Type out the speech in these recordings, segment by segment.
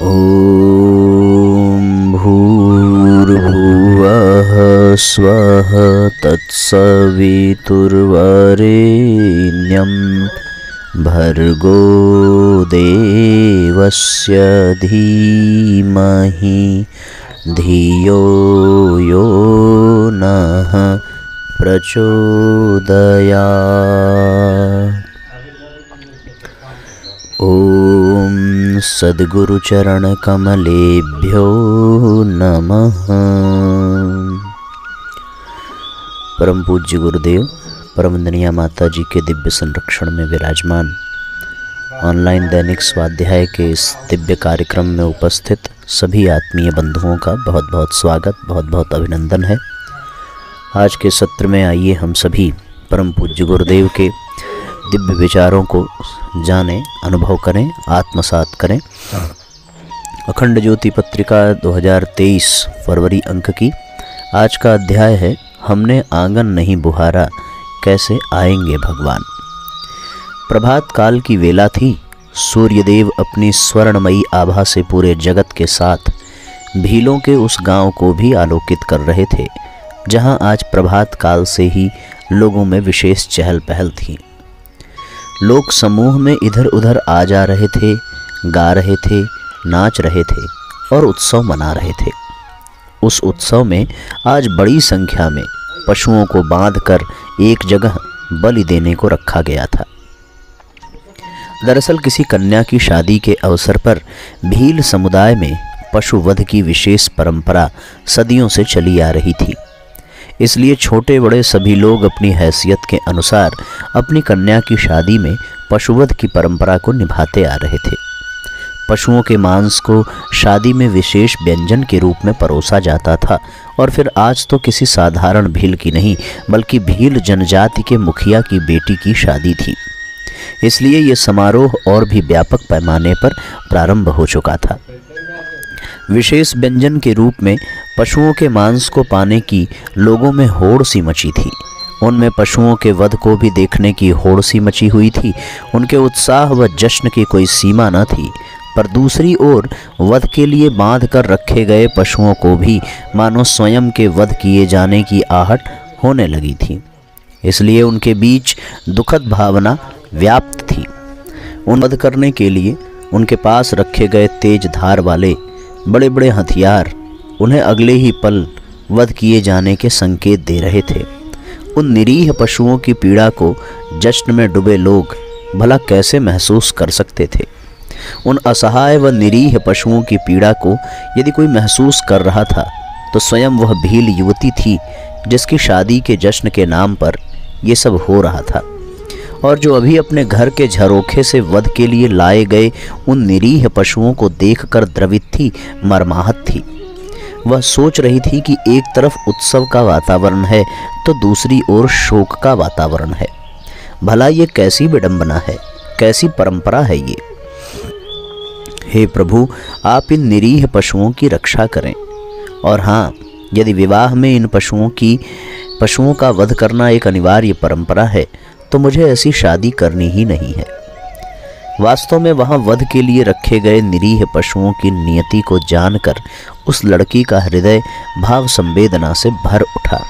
ॐ भूर्भुवः स्वः तत्सवितुर्वरेण्यं भर्गो देवस्य धीमहि धियो यो नः प्रचोदयात्। ॐ सद्गुरुचरणकमलेभ्यो नमः। परम पूज्य गुरुदेव परमवंदनीय माता जी के दिव्य संरक्षण में विराजमान ऑनलाइन दैनिक स्वाध्याय के इस दिव्य कार्यक्रम में उपस्थित सभी आत्मीय बंधुओं का बहुत बहुत स्वागत, बहुत बहुत अभिनंदन है। आज के सत्र में आइए हम सभी परम पूज्य गुरुदेव के दिव्य विचारों को जानें, अनुभव करें, आत्मसात करें। अखंड ज्योति पत्रिका 2023 फरवरी अंक की आज का अध्याय है, हमने आंगन नहीं बुहारा कैसे आएंगे भगवान। प्रभात काल की वेला थी। सूर्यदेव अपनी स्वर्णमयी आभा से पूरे जगत के साथ भीलों के उस गांव को भी आलोकित कर रहे थे, जहां आज प्रभात काल से ही लोगों में विशेष चहल पहल थी। लोग समूह में इधर उधर आ जा रहे थे, गा रहे थे, नाच रहे थे और उत्सव मना रहे थे। उस उत्सव में आज बड़ी संख्या में पशुओं को बांधकर एक जगह बलि देने को रखा गया था। दरअसल किसी कन्या की शादी के अवसर पर भील समुदाय में पशुवध की विशेष परंपरा सदियों से चली आ रही थी। इसलिए छोटे बड़े सभी लोग अपनी हैसियत के अनुसार अपनी कन्या की शादी में पशुवध की परंपरा को निभाते आ रहे थे। पशुओं के मांस को शादी में विशेष व्यंजन के रूप में परोसा जाता था और फिर आज तो किसी साधारण भील की नहीं बल्कि भील जनजाति के मुखिया की बेटी की शादी थी। इसलिए ये समारोह और भी व्यापक पैमाने पर प्रारंभ हो चुका था। विशेष व्यंजन के रूप में पशुओं के मांस को पाने की लोगों में होड़ सी मची थी। उनमें पशुओं के वध को भी देखने की होड़ सी मची हुई थी। उनके उत्साह व जश्न की कोई सीमा न थी। पर दूसरी ओर वध के लिए बांध कर रखे गए पशुओं को भी मानो स्वयं के वध किए जाने की आहट होने लगी थी। इसलिए उनके बीच दुखद भावना व्याप्त थी। उन वध करने के लिए उनके पास रखे गए तेज धार वाले बड़े बड़े हथियार उन्हें अगले ही पल वध किए जाने के संकेत दे रहे थे। उन निरीह पशुओं की पीड़ा को जश्न में डूबे लोग भला कैसे महसूस कर सकते थे। उन असहाय व निरीह पशुओं की पीड़ा को यदि कोई महसूस कर रहा था तो स्वयं वह भील युवती थी जिसकी शादी के जश्न के नाम पर ये सब हो रहा था, और जो अभी अपने घर के झरोखे से वध के लिए लाए गए उन निरीह पशुओं को देखकर द्रवित थी, मर्माहत थी। वह सोच रही थी कि एक तरफ उत्सव का वातावरण है तो दूसरी ओर शोक का वातावरण है। भला ये कैसी विडंबना है, कैसी परंपरा है ये। हे प्रभु, आप इन निरीह पशुओं की रक्षा करें। और हाँ, यदि विवाह में इन पशुओं का वध करना एक अनिवार्य परंपरा है तो मुझे ऐसी शादी करनी ही नहीं है। वास्तव में वहां वध के लिए रखे गए निरीह पशुओं की नियति को जानकर उस लड़की का हृदय भाव संवेदना से भर उठा।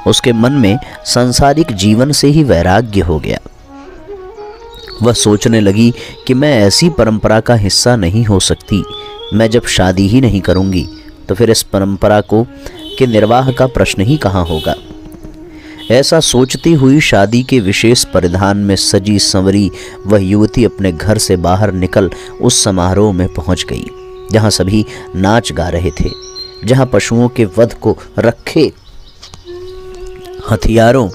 उसके मन में सांसारिक जीवन से ही वैराग्य हो गया। वह सोचने लगी कि मैं ऐसी परंपरा का हिस्सा नहीं हो सकती। मैं जब शादी ही नहीं करूंगी तो फिर इस परंपरा के निर्वाह का प्रश्न ही कहाँ होगा। ऐसा सोचती हुई शादी के विशेष परिधान में सजी संवरी वह युवती अपने घर से बाहर निकल उस समारोह में पहुंच गई जहां सभी नाच गा रहे थे, जहां पशुओं के वध को रखे हथियारों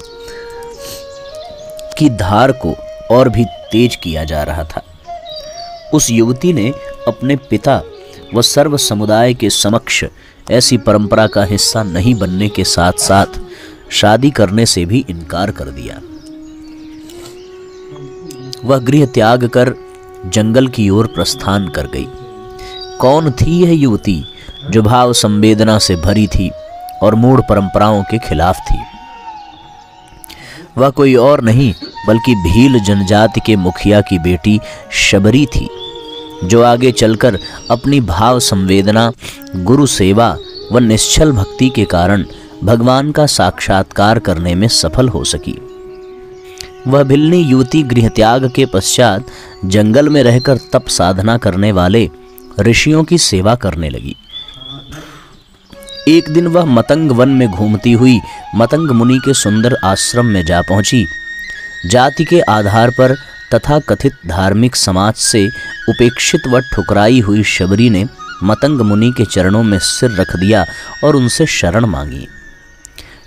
की धार को और भी तेज किया जा रहा था। उस युवती ने अपने पिता व सर्व समुदाय के समक्ष ऐसी परंपरा का हिस्सा नहीं बनने के साथ साथ शादी करने से भी इनकार कर दिया। वह गृह त्याग कर जंगल की ओर प्रस्थान कर गई। कौन थी यह युवती जो भाव संवेदना से भरी थी और मूढ़ परंपराओं के खिलाफ थी? वह कोई और नहीं बल्कि भील जनजाति के मुखिया की बेटी शबरी थी। जो आगे चलकर अपनी भाव संवेदना, गुरु सेवा व निश्चल भक्ति के कारण भगवान का साक्षात्कार करने में सफल हो सकी। वह भिल्लनी युवती गृह त्याग के पश्चात जंगल में रहकर तप साधना करने वाले ऋषियों की सेवा करने लगी। एक दिन वह मतंग वन में घूमती हुई मतंग मुनि के सुंदर आश्रम में जा पहुंची। जाति के आधार पर तथा कथित धार्मिक समाज से उपेक्षित व ठुकराई हुई शबरी ने मतंग मुनि के चरणों में सिर रख दिया और उनसे शरण मांगी।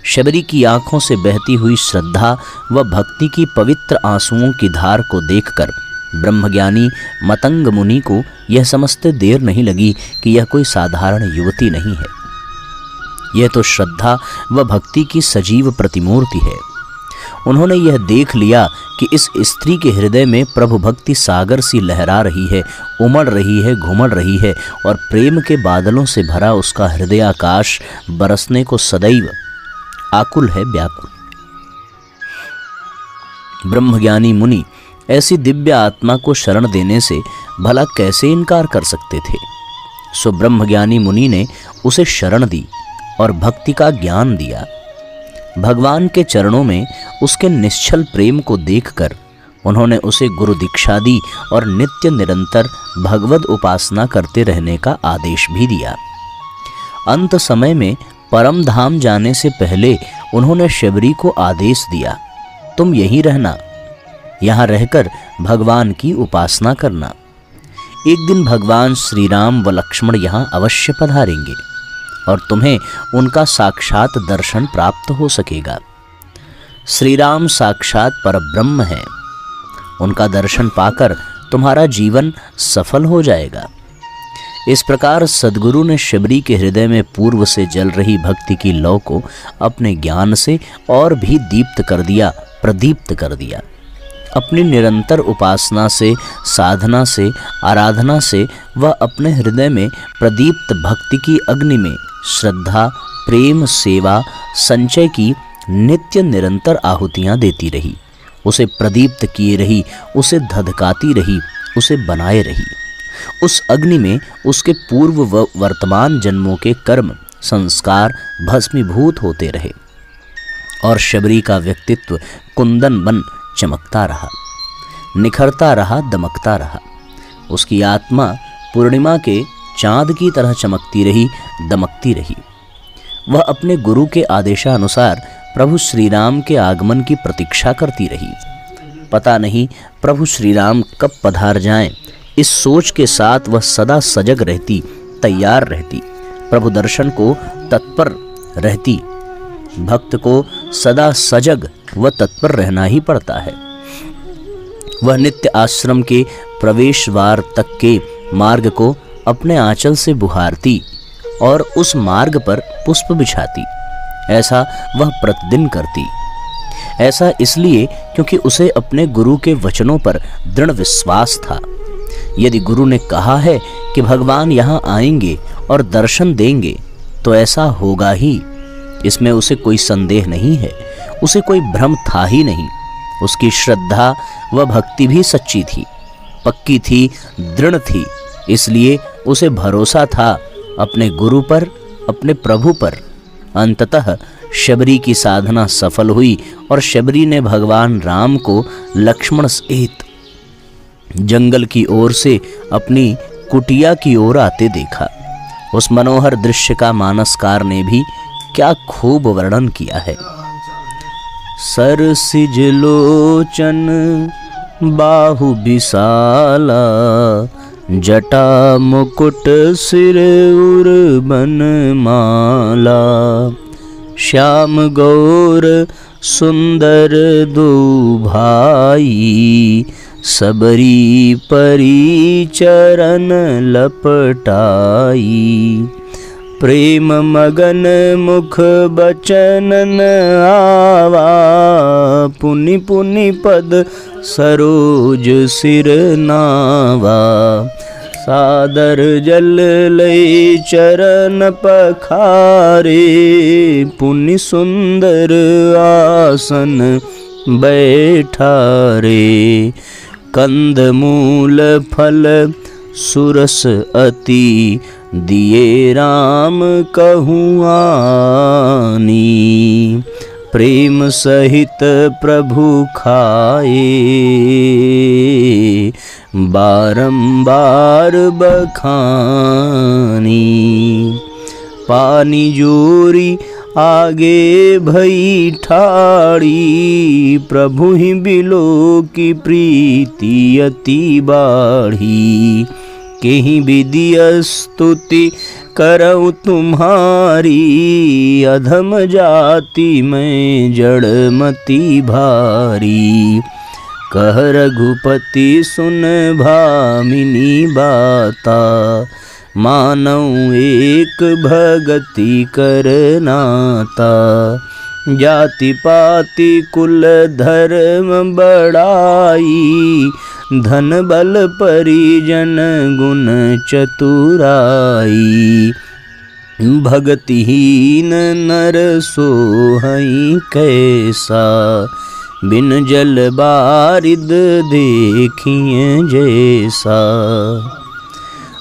शबरी की आंखों से बहती हुई श्रद्धा व भक्ति की पवित्र आंसुओं की धार को देखकर ब्रह्मज्ञानी मतंग मुनि को यह समझते देर नहीं लगी कि यह कोई साधारण युवती नहीं है, यह तो श्रद्धा व भक्ति की सजीव प्रतिमूर्ति है। उन्होंने यह देख लिया कि इस स्त्री के हृदय में प्रभु भक्ति सागर सी लहरा रही है, उमड़ रही है, घुमड़ रही है और प्रेम के बादलों से भरा उसका हृदय आकाश बरसने को सदैव आकुल है, व्याकुल। ब्रह्मज्ञानी मुनि ऐसी दिव्य आत्मा को शरण देने से भला कैसे इनकार कर सकते थे। सो ब्रह्मज्ञानी मुनि ने उसे शरण दी और भक्ति का ज्ञान दिया। भगवान के चरणों में उसके निश्चल प्रेम को देखकर उन्होंने उसे गुरु दीक्षा दी और नित्य निरंतर भगवद उपासना करते रहने का आदेश भी दिया। अंत समय में परम धाम जाने से पहले उन्होंने शबरी को आदेश दिया, तुम यहीं रहना, यहाँ रहकर भगवान की उपासना करना। एक दिन भगवान श्री राम व लक्ष्मण यहाँ अवश्य पधारेंगे और तुम्हें उनका साक्षात दर्शन प्राप्त हो सकेगा। श्री राम साक्षात परब्रह्म हैं, उनका दर्शन पाकर तुम्हारा जीवन सफल हो जाएगा। इस प्रकार सद्गुरु ने शबरी के हृदय में पूर्व से जल रही भक्ति की लौ को अपने ज्ञान से और भी दीप्त कर दिया, प्रदीप्त कर दिया। अपनी निरंतर उपासना से, साधना से, आराधना से वह अपने हृदय में प्रदीप्त भक्ति की अग्नि में श्रद्धा, प्रेम, सेवा, संचय की नित्य निरंतर आहुतियाँ देती रही, उसे प्रदीप्त किए रही, उसे धधकाती रही, उसे बनाए रही। उस अग्नि में उसके पूर्व व वर्तमान जन्मों के कर्म संस्कार भस्मीभूत होते रहे और शबरी का व्यक्तित्व कुंदन बन चमकता रहा, निखरता रहा, दमकता रहा। उसकी आत्मा पूर्णिमा के चांद की तरह चमकती रही, दमकती रही। वह अपने गुरु के आदेशानुसार प्रभु श्री राम के आगमन की प्रतीक्षा करती रही। पता नहीं प्रभु श्री राम कब पधार जाएं, इस सोच के साथ वह सदा सजग रहती, तैयार रहती, प्रभु दर्शन को तत्पर रहती। भक्त को सदा सजग व तत्पर रहना ही पड़ता है। वह नित्य आश्रम के प्रवेशद्वार तक के मार्ग को अपने आंचल से बुहारती और उस मार्ग पर पुष्प बिछाती। ऐसा वह प्रतिदिन करती। ऐसा इसलिए क्योंकि उसे अपने गुरु के वचनों पर दृढ़ विश्वास था। यदि गुरु ने कहा है कि भगवान यहाँ आएंगे और दर्शन देंगे तो ऐसा होगा ही, इसमें उसे कोई संदेह नहीं है, उसे कोई भ्रम था ही नहीं। उसकी श्रद्धा व भक्ति भी सच्ची थी, पक्की थी, दृढ़ थी। इसलिए उसे भरोसा था अपने गुरु पर, अपने प्रभु पर। अंततः शबरी की साधना सफल हुई और शबरी ने भगवान राम को लक्ष्मण सहित जंगल की ओर से अपनी कुटिया की ओर आते देखा। उस मनोहर दृश्य का मानसकार ने भी क्या खूब वर्णन किया है। सरसिज लोचन बाहु विशाला, जटा मुकुट सिर उर बनमाला, श्याम गौर सुंदर दो भाई, सबरी परी चरण लपटाई, प्रेम मगन मुख बचनन आवा, पुनि पुनि पद सरोज सिर नावा, सादर जल लई चरण पखारे, पुनि सुंदर आसन बैठारे, कंद मूल फल सुरस अति दिए राम कहूँ आनी, प्रेम सहित प्रभु खाए बारंबार बखानी। पानी जोरी आगे भई ठाड़ी, प्रभु ही बिलो की प्रीति अति बाढ़ी। कहीं विधिय स्तुति करऊँ तुम्हारी, अधम जाति में जड़मति भारी। कह रघुपति सुन भामिनी बाता, मानऊ एक भगति करनाता। जाति पाति कुल धर्म बढ़ाई, धन बल परिजन गुण चतुराई। भगतिहीन नर सोहई कैसा, बिन जल बारिद देखिए जैसा।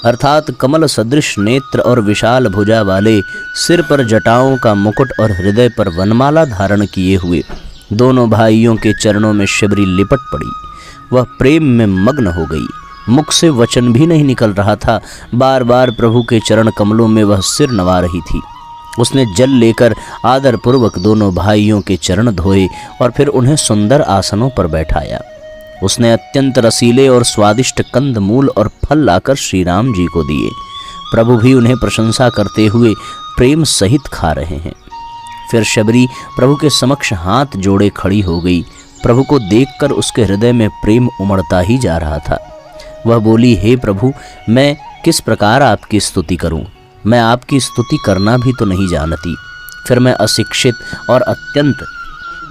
अर्थात कमल सदृश नेत्र और विशाल भुजा वाले, सिर पर जटाओं का मुकुट और हृदय पर वनमाला धारण किए हुए दोनों भाइयों के चरणों में शबरी लिपट पड़ी। वह प्रेम में मग्न हो गई, मुख से वचन भी नहीं निकल रहा था। बार बार प्रभु के चरण कमलों में वह सिर नवा रही थी। उसने जल लेकर आदरपूर्वक दोनों भाइयों के चरण धोए और फिर उन्हें सुंदर आसनों पर बैठाया। उसने अत्यंत रसीले और स्वादिष्ट कंद मूल और फल लाकर श्री राम जी को दिए। प्रभु भी उन्हें प्रशंसा करते हुए प्रेम सहित खा रहे हैं। फिर शबरी प्रभु के समक्ष हाथ जोड़े खड़ी हो गई। प्रभु को देखकर उसके हृदय में प्रेम उमड़ता ही जा रहा था। वह बोली, हे प्रभु, मैं किस प्रकार आपकी स्तुति करूं? मैं आपकी स्तुति करना भी तो नहीं जानती। फिर मैं अशिक्षित और अत्यंत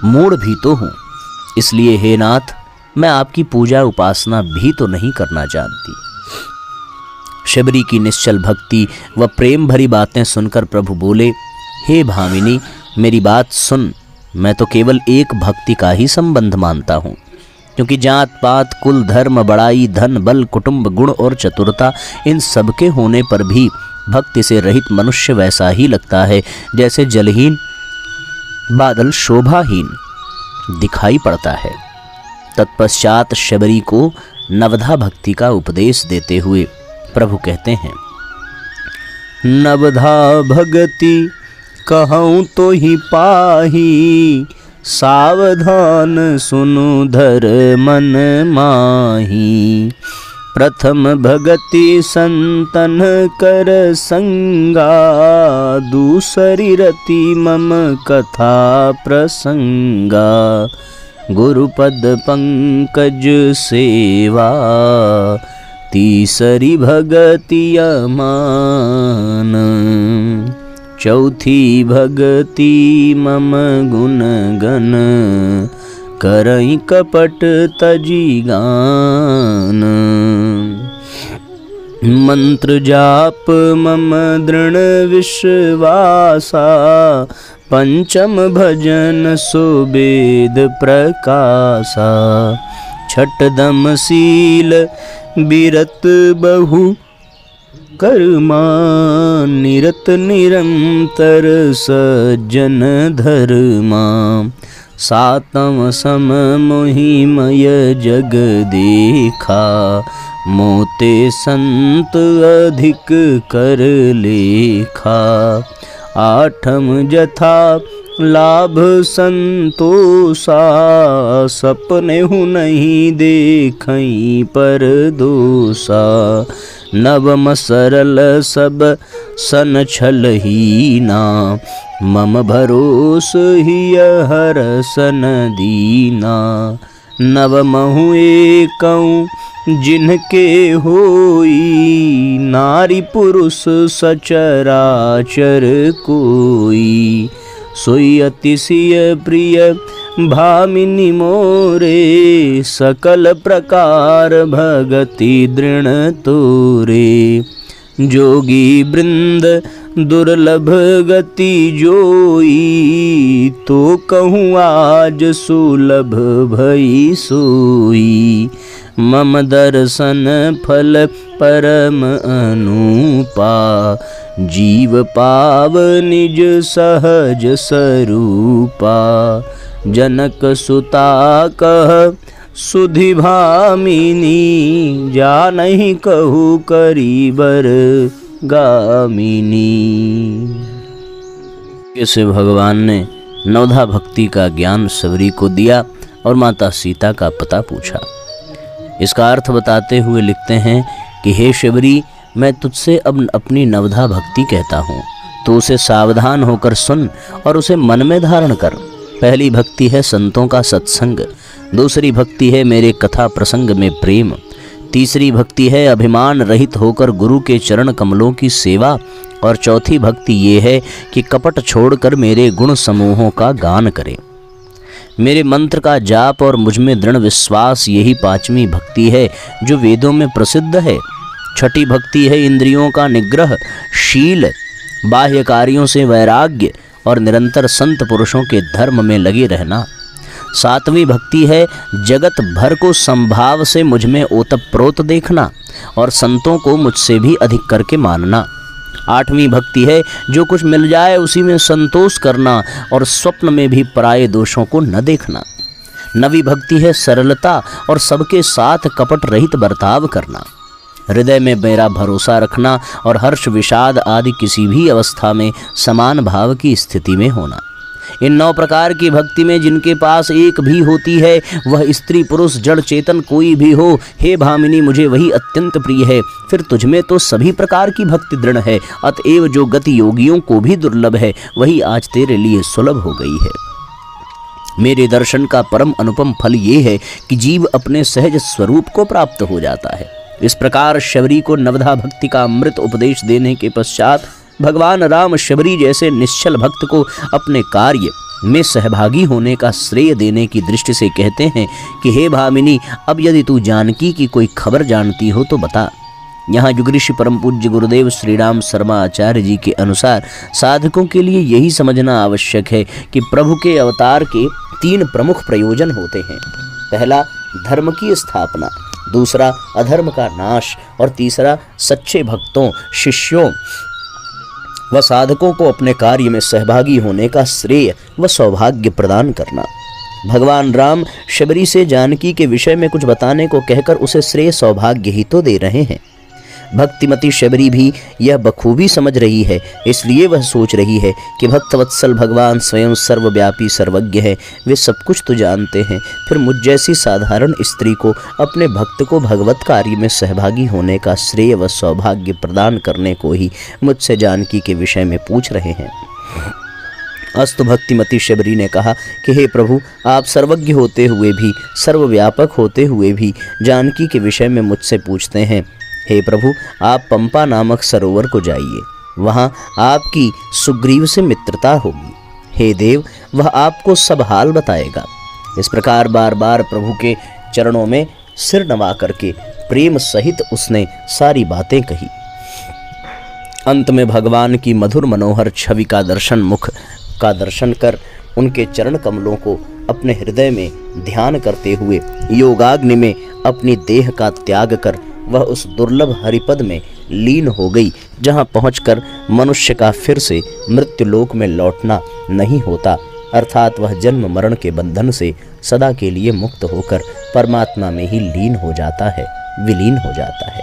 मूढ़ भी तो हूँ। इसलिए हे नाथ, मैं आपकी पूजा उपासना भी तो नहीं करना जानती। शबरी की निश्चल भक्ति व प्रेम भरी बातें सुनकर प्रभु बोले, हे भामिनी, मेरी बात सुन। मैं तो केवल एक भक्ति का ही संबंध मानता हूँ, क्योंकि जात पात कुल धर्म बड़ाई धन बल कुटुंब गुण और चतुरता इन सबके होने पर भी भक्ति से रहित मनुष्य वैसा ही लगता है जैसे जलहीन बादल शोभाहीन दिखाई पड़ता है। तत्पश्चात शबरी को नवधा भक्ति का उपदेश देते हुए प्रभु कहते हैं, नवधा भगति कहूँ तो ही पाही, सावधान सुनु धर मन माही। प्रथम भगति संतन कर संगा, दूसरी रति मम कथा प्रसंगा। गुरुपद पंकज सेवा, तीसरी भगति अमान। चौथी भगति मम गुण गण, करई कपट तजी गान। मंत्र जाप मम दृढ़ विश्वासा, पंचम भजन सुबेद प्रकाशा। छठदम शील बिरत बहु कर्मा, निरत निरंतर सज्जन धर्मा। सातम सम मोहिमय जग देखा, मोते संत अधिक कर लेखा। आठम जथा लाभ संतोषा, सपने हूँ नहीं देखई पर दोषा। नवम सरल सब सन छल हीना, मम भरोस हिय हर सन दीना। नवमहु एकऊ जिनके होई, नारी पुरुष सचराचर कोई। सोई अतिशय प्रिय भामिनी मोरे, सकल प्रकार भगति दृढ़ तोरे। जोगी वृंद दुर्लभ गति जोई, तो कहूँ आज सुलभ भई सोई। मम दर्शन फल परम अनुपा, जीव पाव निज सहज स्वरूपा। जनक सुता कह सुधि भामिनी, जानहि कहु करीबर गामिनी। ऐसे भगवान ने नवधा भक्ति का ज्ञान शबरी को दिया और माता सीता का पता पूछा। इसका अर्थ बताते हुए लिखते हैं कि हे शबरी, मैं तुझसे अब अपनी नवधा भक्ति कहता हूँ, तो उसे सावधान होकर सुन और उसे मन में धारण कर। पहली भक्ति है संतों का सत्संग, दूसरी भक्ति है मेरे कथा प्रसंग में प्रेम, तीसरी भक्ति है अभिमान रहित होकर गुरु के चरण कमलों की सेवा, और चौथी भक्ति ये है कि कपट छोड़कर मेरे गुण समूहों का गान करे। मेरे मंत्र का जाप और मुझ में दृढ़ विश्वास, यही पांचवी भक्ति है जो वेदों में प्रसिद्ध है। छठी भक्ति है इंद्रियों का निग्रह, शील, बाह्य कार्यों से वैराग्य और निरंतर संत पुरुषों के धर्म में लगे रहना। सातवीं भक्ति है जगत भर को संभाव से मुझ में ओतप्रोत देखना और संतों को मुझसे भी अधिक करके मानना। आठवीं भक्ति है जो कुछ मिल जाए उसी में संतोष करना और स्वप्न में भी पराये दोषों को न देखना। नवीं भक्ति है सरलता और सबके साथ कपट रहित बर्ताव करना। हृदय में मेरा भरोसा रखना और हर्ष विषाद आदि किसी भी अवस्था में समान भाव की स्थिति में होना। इन 9 प्रकार की भक्ति में जिनके पास एक भी होती है, वह स्त्री पुरुष जड़ चेतन कोई भी हो, हे भामिनी मुझे वही अत्यंत प्रिय है। फिर तुझमें तो सभी प्रकार की भक्ति दृढ़ है, अतएव जो गति योगियों को भी दुर्लभ है, वही आज तेरे लिए सुलभ हो गई है। मेरे दर्शन का परम अनुपम फल ये है कि जीव अपने सहज स्वरूप को प्राप्त हो जाता है। इस प्रकार शबरी को नवधा भक्ति का अमृत उपदेश देने के पश्चात भगवान राम शबरी जैसे निश्चल भक्त को अपने कार्य में सहभागी होने का श्रेय देने की दृष्टि से कहते हैं कि हे भामिनी, अब यदि तू जानकी की कोई खबर जानती हो तो बता। यहाँ युग ऋषि परम पूज्य गुरुदेव श्री राम शर्मा आचार्य जी के अनुसार साधकों के लिए यही समझना आवश्यक है कि प्रभु के अवतार के 3 प्रमुख प्रयोजन होते हैं। पहला धर्म की स्थापना, दूसरा अधर्म का नाश और तीसरा सच्चे भक्तों, शिष्यों व साधकों को अपने कार्य में सहभागी होने का श्रेय व सौभाग्य प्रदान करना। भगवान राम शबरी से जानकी के विषय में कुछ बताने को कहकर उसे श्रेय सौभाग्य ही तो दे रहे हैं। भक्तिमती शबरी भी यह बखूबी समझ रही है, इसलिए वह सोच रही है कि भक्तवत्सल भगवान स्वयं सर्वव्यापी सर्वज्ञ है, वे सब कुछ तो जानते हैं, फिर मुझ जैसी साधारण स्त्री को अपने भक्त को भगवत कार्य में सहभागी होने का श्रेय व सौभाग्य प्रदान करने को ही मुझसे जानकी के विषय में पूछ रहे हैं। अस्तु भक्तिमती शबरी ने कहा कि हे प्रभु, आप सर्वज्ञ होते हुए भी, सर्वव्यापक होते हुए भी जानकी के विषय में मुझसे पूछते हैं। हे प्रभु, आप पंपा नामक सरोवर को जाइए, वहाँ आपकी सुग्रीव से मित्रता होगी। हे देव, वह आपको सब हाल बताएगा। इस प्रकार बार बार प्रभु के चरणों में सिर नवा करके प्रेम सहित उसने सारी बातें कही। अंत में भगवान की मधुर मनोहर छवि का दर्शन, मुख का दर्शन कर उनके चरण कमलों को अपने हृदय में ध्यान करते हुए योगाग्नि में अपनी देह का त्याग कर वह उस दुर्लभ हरिपद में लीन हो गई, जहाँ पहुंचकर मनुष्य का फिर से मृत्युलोक में लौटना नहीं होता, अर्थात वह जन्म मरण के बंधन से सदा के लिए मुक्त होकर परमात्मा में ही लीन हो जाता है, विलीन हो जाता है।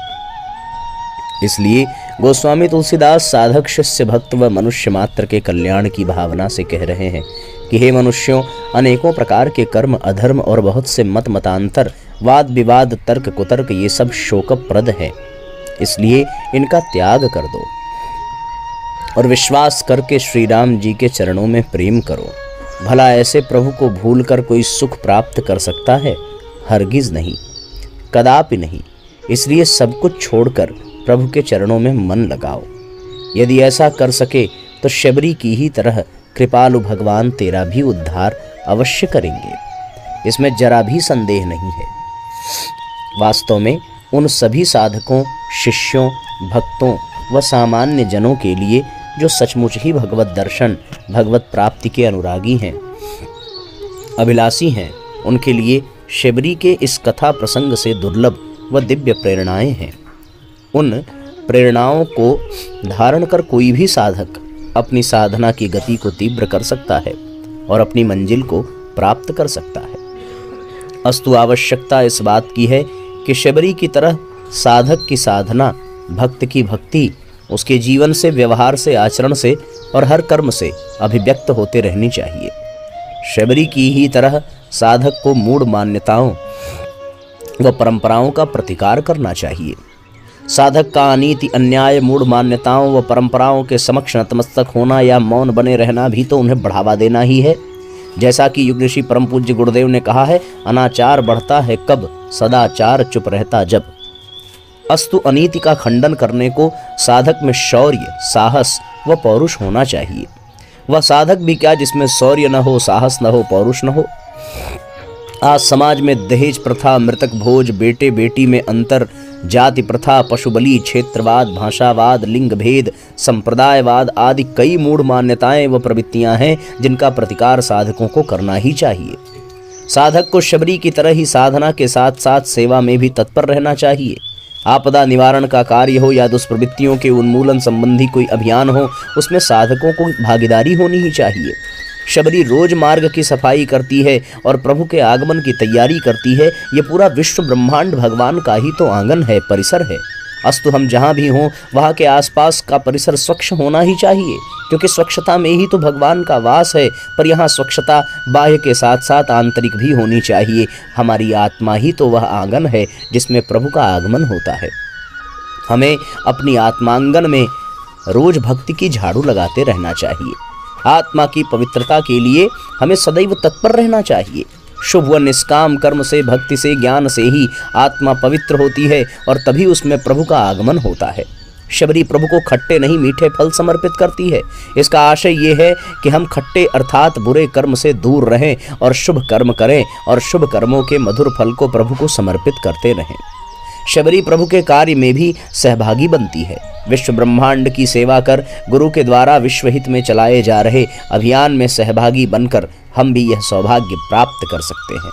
इसलिए गोस्वामी तुलसीदास साधक, शिष्य, भक्त व मनुष्य मात्र के कल्याण की भावना से कह रहे हैं कि हे मनुष्यों, अनेकों प्रकार के कर्म, अधर्म और बहुत से मत मतांतर, वाद विवाद, तर्क कुतर्क, ये सब शोकप्रद है, इसलिए इनका त्याग कर दो और विश्वास करके श्री राम जी के चरणों में प्रेम करो। भला ऐसे प्रभु को भूलकर कोई सुख प्राप्त कर सकता है? हरगिज नहीं, कदापि नहीं। इसलिए सब कुछ छोड़कर प्रभु के चरणों में मन लगाओ। यदि ऐसा कर सके तो शबरी की ही तरह कृपालु भगवान तेरा भी उद्धार अवश्य करेंगे, इसमें जरा भी संदेह नहीं है। वास्तव में उन सभी साधकों, शिष्यों, भक्तों व सामान्य जनों के लिए जो सचमुच ही भगवत दर्शन, भगवत प्राप्ति के अनुरागी हैं, अभिलाषी हैं, उनके लिए शबरी के इस कथा प्रसंग से दुर्लभ व दिव्य प्रेरणाएं हैं। उन प्रेरणाओं को धारण कर कोई भी साधक अपनी साधना की गति को तीव्र कर सकता है और अपनी मंजिल को प्राप्त कर सकता है। अस्तु आवश्यकता इस बात की है कि शबरी की तरह साधक की साधना, भक्त की भक्ति उसके जीवन से, व्यवहार से, आचरण से और हर कर्म से अभिव्यक्त होते रहनी चाहिए। शबरी की ही तरह साधक को मूढ़ मान्यताओं व परंपराओं का प्रतिकार करना चाहिए। साधक का अनीति, अन्याय, मूढ़ मान्यताओं व परंपराओं के समक्ष नतमस्तक होना या मौन बने रहना भी तो उन्हें बढ़ावा देना ही है। जैसा कि युग ऋषि परम पूज्य गुरुदेव ने कहा है, अनाचार बढ़ता है कब, सदाचार चुप रहता जब। अस्तु अनीति का खंडन करने को साधक में शौर्य, साहस व पौरुष होना चाहिए। वह साधक भी क्या जिसमें शौर्य न हो, साहस न हो, पौरुष न हो। आज समाज में दहेज प्रथा, मृतक भोज, बेटे बेटी में अंतर, जाति प्रथा, पशुबली, क्षेत्रवाद, भाषावाद, लिंग भेद, संप्रदायवाद आदि कई मूढ़ मान्यताएं व प्रवृत्तियां हैं जिनका प्रतिकार साधकों को करना ही चाहिए। साधक को शबरी की तरह ही साधना के साथ साथ सेवा में भी तत्पर रहना चाहिए। आपदा निवारण का कार्य हो या दुष्प्रवृत्तियों के उन्मूलन संबंधी कोई अभियान हो, उसमें साधकों को भागीदारी होनी ही चाहिए। शबरी रोज मार्ग की सफाई करती है और प्रभु के आगमन की तैयारी करती है। ये पूरा विश्व ब्रह्मांड भगवान का ही तो आंगन है, परिसर है। अस्तु हम जहाँ भी हों वहाँ के आसपास का परिसर स्वच्छ होना ही चाहिए, क्योंकि स्वच्छता में ही तो भगवान का वास है। पर यहाँ स्वच्छता बाह्य के साथ साथ आंतरिक भी होनी चाहिए। हमारी आत्मा ही तो वह आंगन है जिसमें प्रभु का आगमन होता है। हमें अपनी आत्मांगन में रोज भक्ति की झाड़ू लगाते रहना चाहिए। आत्मा की पवित्रता के लिए हमें सदैव तत्पर रहना चाहिए। शुभ व निष्काम कर्म से, भक्ति से, ज्ञान से ही आत्मा पवित्र होती है और तभी उसमें प्रभु का आगमन होता है। शबरी प्रभु को खट्टे नहीं मीठे फल समर्पित करती है। इसका आशय ये है कि हम खट्टे अर्थात बुरे कर्म से दूर रहें और शुभ कर्म करें और शुभ कर्मों के मधुर फल को प्रभु को समर्पित करते रहें। शबरी प्रभु के कार्य में भी सहभागी बनती है। विश्व ब्रह्मांड की सेवा कर गुरु के द्वारा विश्वहित में चलाए जा रहे अभियान में सहभागी बनकर हम भी यह सौभाग्य प्राप्त कर सकते हैं।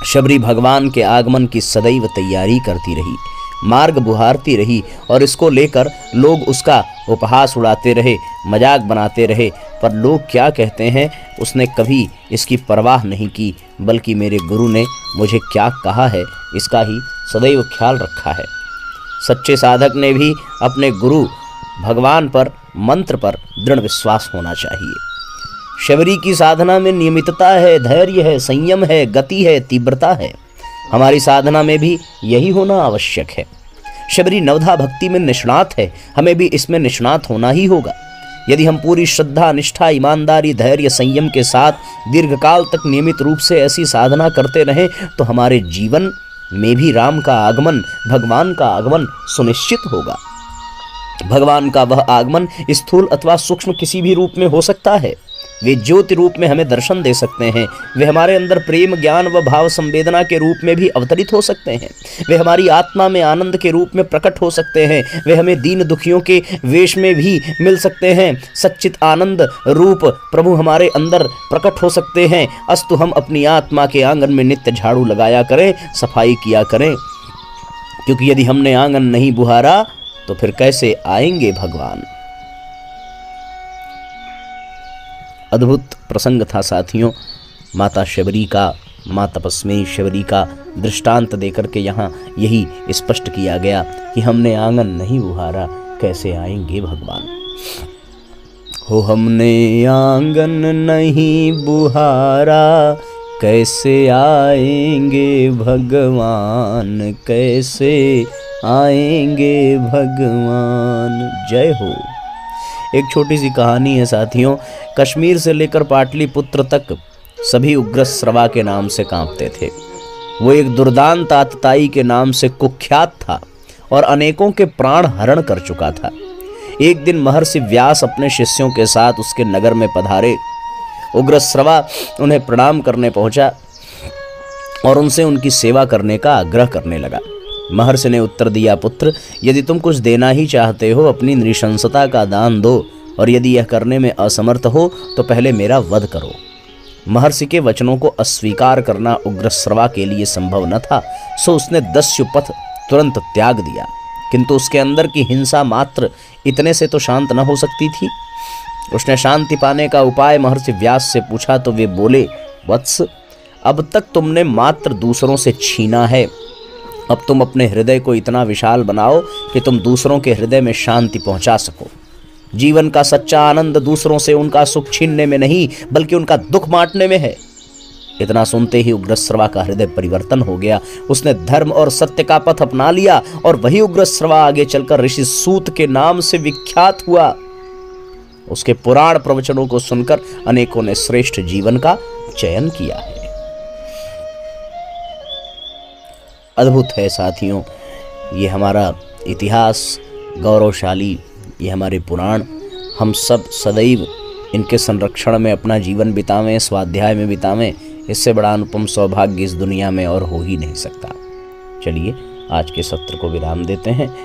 शबरी भगवान के आगमन की सदैव तैयारी करती रही, मार्ग बुहारती रही और इसको लेकर लोग उसका उपहास उड़ाते रहे, मजाक बनाते रहे। पर लोग क्या कहते हैं उसने कभी इसकी परवाह नहीं की, बल्कि मेरे गुरु ने मुझे क्या कहा है इसका ही सदैव ख्याल रखा है। सच्चे साधक ने भी अपने गुरु भगवान पर, मंत्र पर दृढ़ विश्वास होना चाहिए। शबरी की साधना में नियमितता है, धैर्य है, संयम है, गति है, तीव्रता है। हमारी साधना में भी यही होना आवश्यक है। शबरी नवधा भक्ति में निष्णात है, हमें भी इसमें निष्णात होना ही होगा। यदि हम पूरी श्रद्धा, निष्ठा, ईमानदारी, धैर्य, संयम के साथ दीर्घकाल तक नियमित रूप से ऐसी साधना करते रहें तो हमारे जीवन में भी राम का आगमन, भगवान का आगमन सुनिश्चित होगा। भगवान का वह आगमन स्थूल अथवा सूक्ष्म किसी भी रूप में हो सकता है। वे ज्योति रूप में हमें दर्शन दे सकते हैं। वे हमारे अंदर प्रेम, ज्ञान व भाव संवेदना के रूप में भी अवतरित हो सकते हैं। वे हमारी आत्मा में आनंद के रूप में प्रकट हो सकते हैं। वे हमें दीन दुखियों के वेश में भी मिल सकते हैं। सच्चित आनंद रूप प्रभु हमारे अंदर प्रकट हो सकते हैं। अस्तु हम अपनी आत्मा के आंगन में नित्य झाड़ू लगाया करें, सफाई किया करें, क्योंकि यदि हमने आंगन नहीं बुहारा तो फिर कैसे आएंगे भगवान। अद्भुत प्रसंग था साथियों। माता शबरी का, माँ तपस्वी शबरी का दृष्टांत देकर के यहाँ यही स्पष्ट किया गया कि हमने आंगन नहीं बुहारा, कैसे आएंगे भगवान। हो हमने आंगन नहीं बुहारा, कैसे आएंगे भगवान, कैसे आएंगे भगवान। जय हो। एक छोटी सी कहानी है साथियों। कश्मीर से लेकर पाटलिपुत्र तक सभी उग्रश्रवा के नाम से कांपते थे। वो एक दुर्दांत आतताई के नाम से कुख्यात था और अनेकों के प्राण हरण कर चुका था। एक दिन महर्षि व्यास अपने शिष्यों के साथ उसके नगर में पधारे। उग्रश्रवा उन्हें प्रणाम करने पहुंचा और उनसे उनकी सेवा करने का आग्रह करने लगा। महर्षि ने उत्तर दिया, पुत्र, यदि तुम कुछ देना ही चाहते हो अपनी नृशंसता का दान दो, और यदि यह करने में असमर्थ हो तो पहले मेरा वध करो। महर्षि के वचनों को अस्वीकार करना उग्रश्रवा के लिए संभव न था, सो उसने दस्युपथ तुरंत त्याग दिया। किंतु उसके अंदर की हिंसा मात्र इतने से तो शांत न हो सकती थी। उसने शांति पाने का उपाय महर्षि व्यास से पूछा तो वे बोले, वत्स, अब तक तुमने मात्र दूसरों से छीना है, अब तुम अपने हृदय को इतना विशाल बनाओ कि तुम दूसरों के हृदय में शांति पहुंचा सको। जीवन का सच्चा आनंद दूसरों से उनका सुख छीनने में नहीं बल्कि उनका दुख बांटने में है। इतना सुनते ही उग्रश्रवा का हृदय परिवर्तन हो गया। उसने धर्म और सत्य का पथ अपना लिया और वही उग्रश्रवा आगे चलकर ऋषि सूत के नाम से विख्यात हुआ। उसके पुराण प्रवचनों को सुनकर अनेकों ने श्रेष्ठ जीवन का चयन किया है। अद्भुत है साथियों, ये हमारा इतिहास गौरवशाली, ये हमारे पुराण। हम सब सदैव इनके संरक्षण में अपना जीवन बितावें, स्वाध्याय में बितावें। इससे बड़ा अनुपम सौभाग्य इस दुनिया में और हो ही नहीं सकता। चलिए आज के सत्र को विराम देते हैं।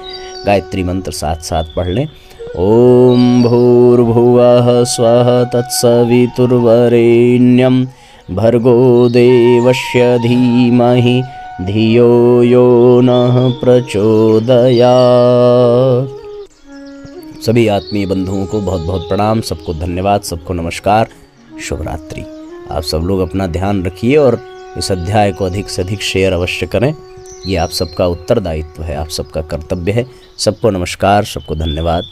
गायत्री मंत्र साथ साथ पढ़ लें। ओम भूर्भुवः स्वः तत्सवितुर्वरेण्यं भर्गो देवस्य धीमहि धियो यो नः प्रचोदयात्। सभी आत्मीय बंधुओं को बहुत बहुत प्रणाम, सबको धन्यवाद, सबको नमस्कार, शुभ रात्रि। आप सब लोग अपना ध्यान रखिए और इस अध्याय को अधिक से अधिक शेयर अवश्य करें। ये आप सबका उत्तरदायित्व है, आप सबका कर्तव्य है। सबको नमस्कार, सबको धन्यवाद।